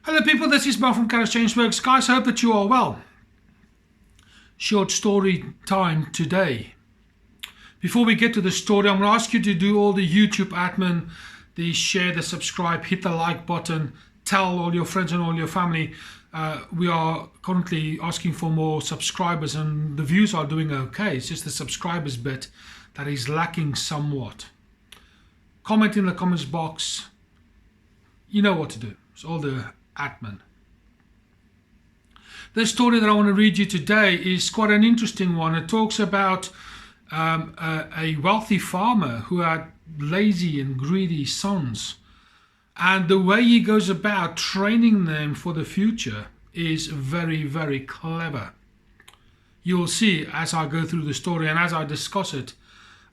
Hello people, this is Mel from Kharischangeworks. Guys, I hope that you are well. Short story time today. Before we get to the story, I'm going to ask you to do all the YouTube admin, the share, the subscribe, hit the like button, tell all your friends and all your family. We are currently asking for more subscribers and the views are doing okay. It's just the subscribers bit that is lacking somewhat. Comment in the comments box. You know what to do. It's all the admin. The story that I want to read you today is quite an interesting one. It talks about a wealthy farmer who had lazy and greedy sons, and the way he goes about training them for the future is very, very clever. You will see as I go through the story and as I discuss it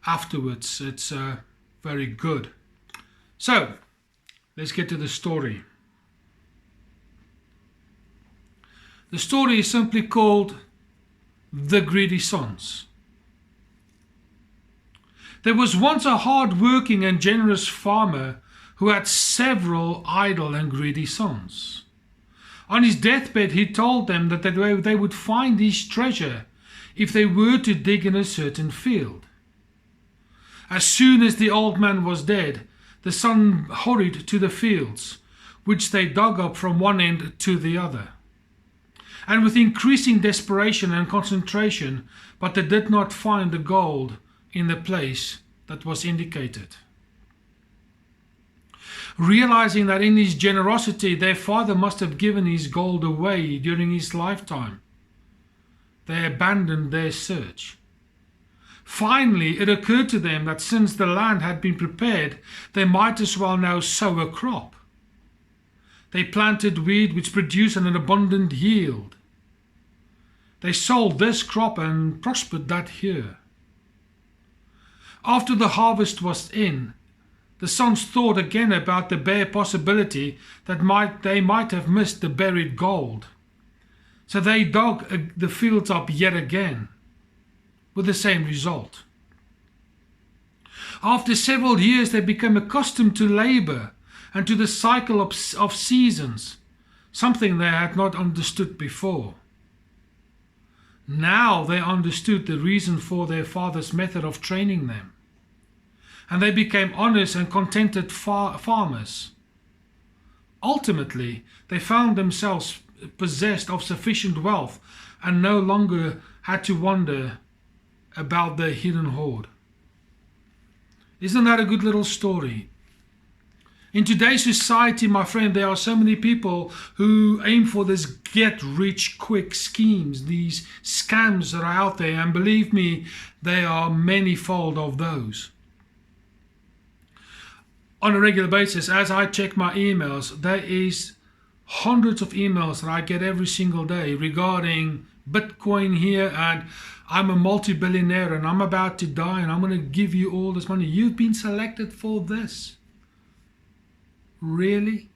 afterwards. It's very good. So let's get to the story. The story is simply called The Greedy Sons. There was once a hard-working and generous farmer who had several idle and greedy sons. On his deathbed, he told them that they would find his treasure if they were to dig in a certain field. As soon as the old man was dead, the son hurried to the fields, which they dug up from one end to the other. And with increasing desperation and concentration, but they did not find the gold in the place that was indicated. Realizing that in his generosity their father must have given his gold away during his lifetime, they abandoned their search. Finally, it occurred to them that since the land had been prepared, they might as well now sow a crop. They planted wheat which produced an abundant yield. They sold this crop and prospered that year. After the harvest was in, the sons thought again about the bare possibility that they might have missed the buried gold. So they dug the fields up yet again, with the same result. After several years, they became accustomed to labor and to the cycle of seasons, something they had not understood before. Now they understood the reason for their father's method of training them, and they became honest and contented farmers. Ultimately, they found themselves possessed of sufficient wealth and no longer had to wonder about their hidden hoard. Isn't that a good little story? In today's society, my friend, there are so many people who aim for this get-rich-quick schemes, these scams that are out there, and believe me, there are many-fold of those. On a regular basis, as I check my emails, there is hundreds of emails that I get every single day regarding Bitcoin here, and I'm a multi-billionaire and I'm about to die and I'm going to give you all this money. You've been selected for this. Really?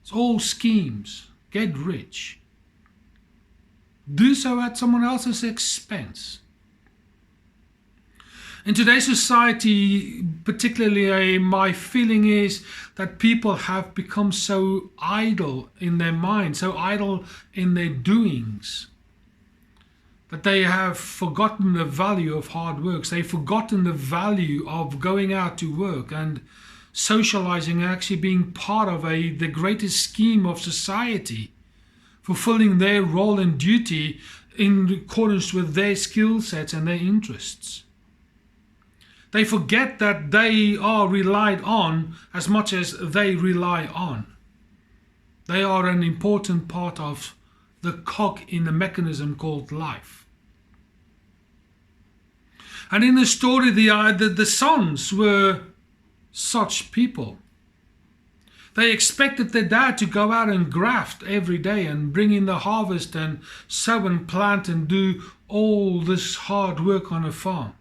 It's all schemes. Get rich. Do so at someone else's expense. In today's society, particularly, my feeling is that people have become so idle in their mind, so idle in their doings, that they have forgotten the value of hard work. They've forgotten the value of going out to work and socializing and actually being part of the greatest scheme of society, fulfilling their role and duty in accordance with their skill sets and their interests. They forget that they are relied on as much as they rely on. They are an important part of the cog in the mechanism called life. And in the story, the sons were such people. They expected their dad to go out and graft every day and bring in the harvest and sow and plant and do all this hard work on a farm.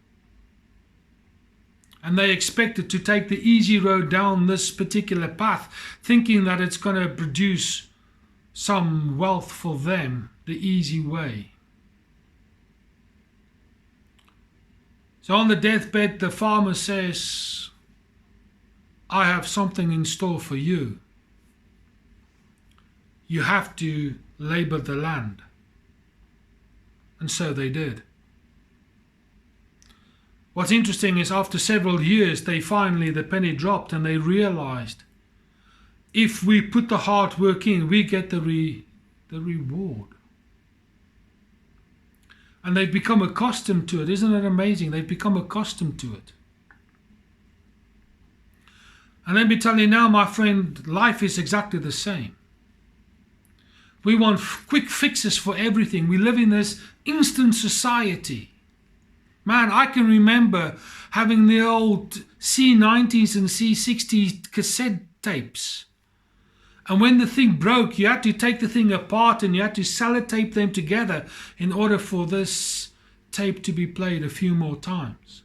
And they expected to take the easy road down this particular path, thinking that it's going to produce some wealth for them the easy way. So on the deathbed, the farmer says, I have something in store for you. you have to labour the land. And so they did. What's interesting is after several years, the penny dropped and they realized if we put the hard work in, we get the reward. And they've become accustomed to it. Isn't it amazing? They've become accustomed to it. And let me tell you now, my friend, life is exactly the same. We want quick fixes for everything. We live in this instant society. Man, I can remember having the old C90s and C60 cassette tapes. And when the thing broke, you had to take the thing apart and you had to sellotape them together in order for this tape to be played a few more times.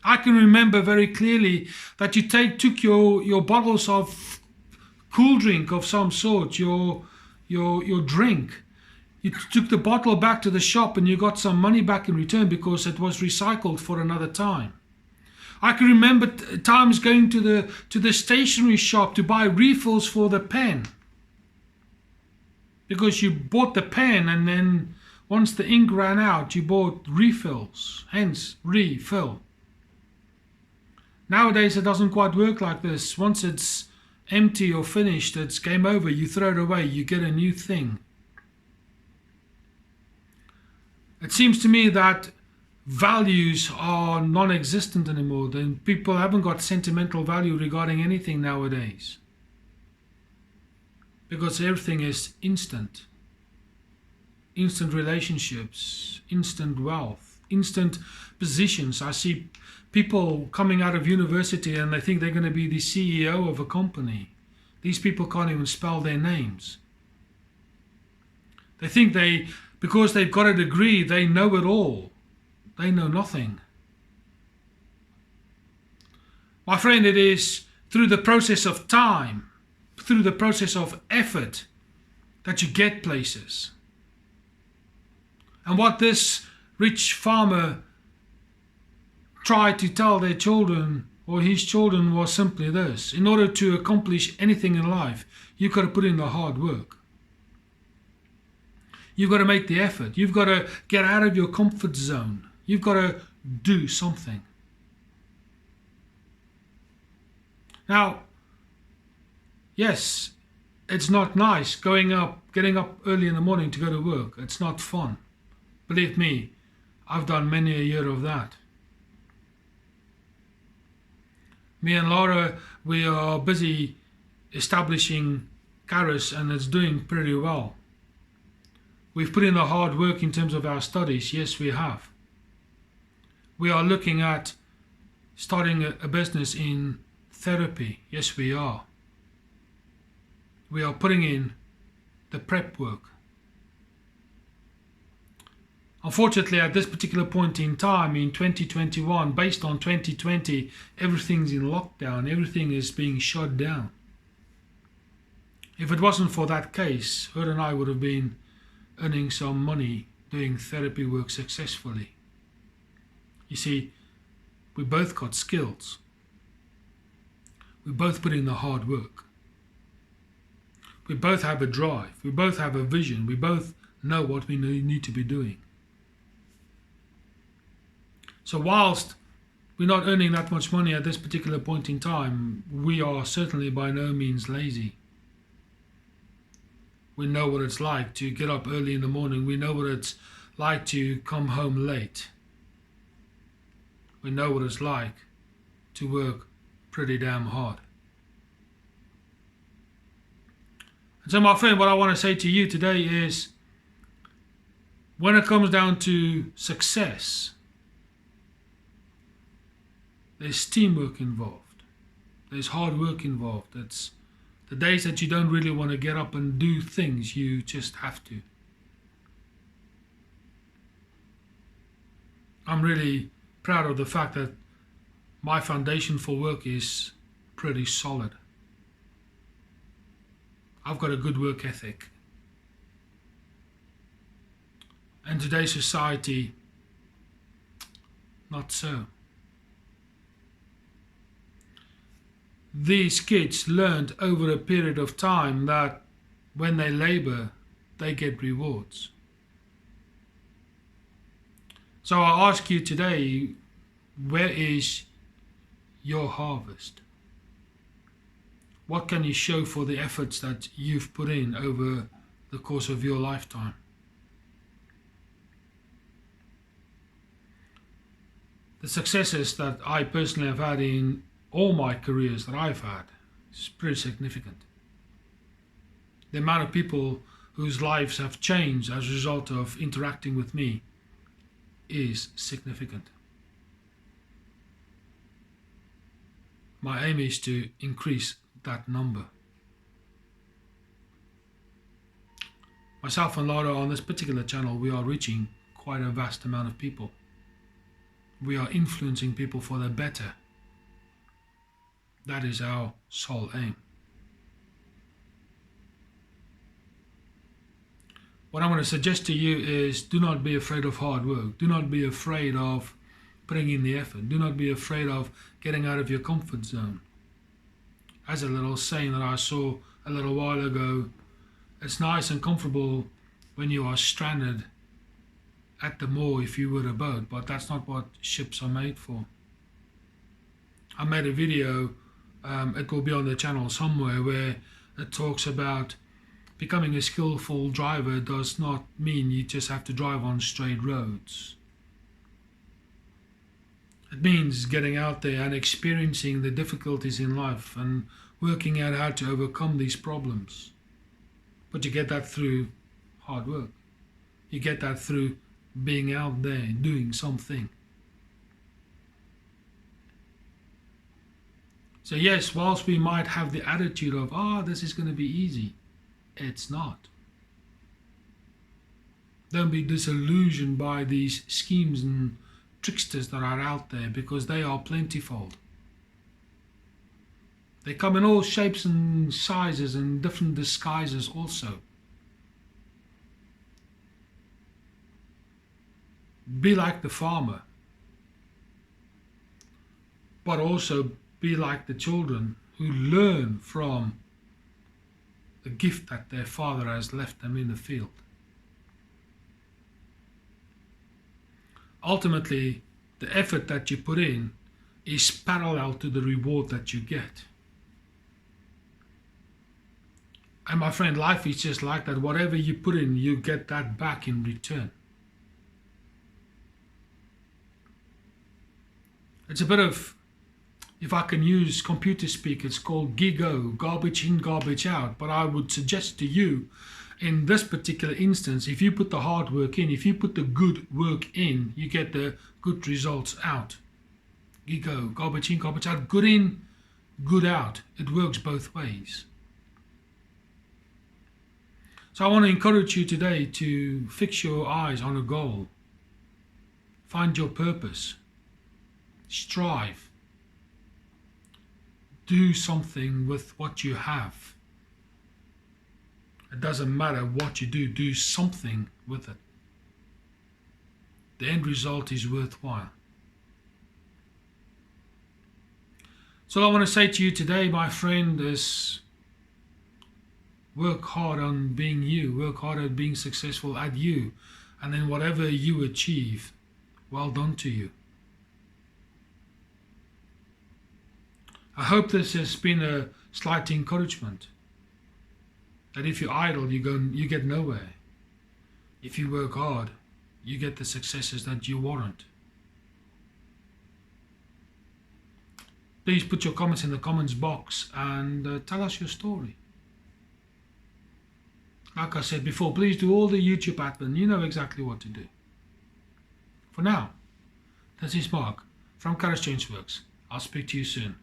I can remember very clearly that you took your bottles of cool drink of some sort, your drink. You took the bottle back to the shop and you got some money back in return because it was recycled for another time. I can remember times going to the stationery shop to buy refills for the pen. Because you bought the pen and then once the ink ran out, you bought refills, hence refill. Nowadays it doesn't quite work like this. Once it's empty or finished, it's game over. You throw it away, you get a new thing. It seems to me that values are non-existent anymore. Then people haven't got sentimental value regarding anything nowadays. Because everything is instant. Instant relationships, instant wealth, instant positions. I see people coming out of university and they think they're going to be the CEO of a company. These people can't even spell their names. They think because they've got a degree, they know it all. They know nothing. My friend, it is through the process of time, through the process of effort, that you get places. And what this rich farmer tried to tell their children, or his children, was simply this: in order to accomplish anything in life, you've got to put in the hard work. You've got to make the effort. You've got to get out of your comfort zone. You've got to do something. Now, yes, it's not nice getting up early in the morning to go to work. It's not fun. Believe me, I've done many a year of that. Me and Lara, we are busy establishing Kharis and it's doing pretty well. We've put in the hard work in terms of our studies. Yes, we have. We are looking at starting a business in therapy. Yes, we are. We are putting in the prep work. Unfortunately, at this particular point in time, in 2021, based on 2020, everything's in lockdown. Everything is being shut down. If it wasn't for that case, her and I would have been earning some money doing therapy work successfully. You see, we both got skills. We both put in the hard work. We both have a drive. We both have a vision. We both know what we need to be doing. So whilst we're not earning that much money at this particular point in time, we are certainly by no means lazy. We know what it's like to get up early in the morning. We know what it's like to come home late. We know what it's like to work pretty damn hard. And so, my friend, what I want to say to you today is, when it comes down to success, there's teamwork involved. There's hard work involved. It's the days that you don't really want to get up and do things, you just have to. I'm really proud of the fact that my foundation for work is pretty solid. I've got a good work ethic. And today's society, not so. These kids learned over a period of time that when they labor, they get rewards. So I ask you today, where is your harvest? What can you show for the efforts that you've put in over the course of your lifetime? The successes that I personally have had in all my careers that I've had is pretty significant. The amount of people whose lives have changed as a result of interacting with me is significant. My aim is to increase that number. Myself and Lara on this particular channel, we are reaching quite a vast amount of people. We are influencing people for the better. That is our sole aim. What I want to suggest to you is, do not be afraid of hard work. Do not be afraid of putting in the effort. Do not be afraid of getting out of your comfort zone. As a little saying that I saw a little while ago, it's nice and comfortable when you are stranded at the moor if you were a boat, but that's not what ships are made for. I made a video, it will be on the channel somewhere, where it talks about becoming a skillful driver does not mean you just have to drive on straight roads. It means getting out there and experiencing the difficulties in life and working out how to overcome these problems. But you get that through hard work. You get that through being out there doing something. So yes, whilst we might have the attitude of, this is going to be easy, it's not. Don't be disillusioned by these schemes and tricksters that are out there, because they are plentiful. They come in all shapes and sizes and different disguises also. Be like the farmer, but also be like the children who learn from the gift that their father has left them in the field. Ultimately, the effort that you put in is parallel to the reward that you get. And my friend, life is just like that. Whatever you put in, you get that back in return. It's a bit of, if I can use computer speak, it's called GIGO, garbage in, garbage out. But I would suggest to you, in this particular instance, if you put the hard work in, if you put the good work in, you get the good results out. GIGO, garbage in, garbage out, good in, good out. It works both ways. So I want to encourage you today to fix your eyes on a goal. Find your purpose. Strive. Do something with what you have. It doesn't matter what you do, do something with it. The end result is worthwhile. So I want to say to you today, my friend, is work hard on being you. Work hard at being successful at you. And then whatever you achieve, well done to you. I hope this has been a slight encouragement. That if you're idle, you get nowhere. If you work hard, you get the successes that you warrant. Please put your comments in the comments box and tell us your story. Like I said before, please do all the YouTube admin. You know exactly what to do. For now, this is Mark from Kharischangeworks. I'll speak to you soon.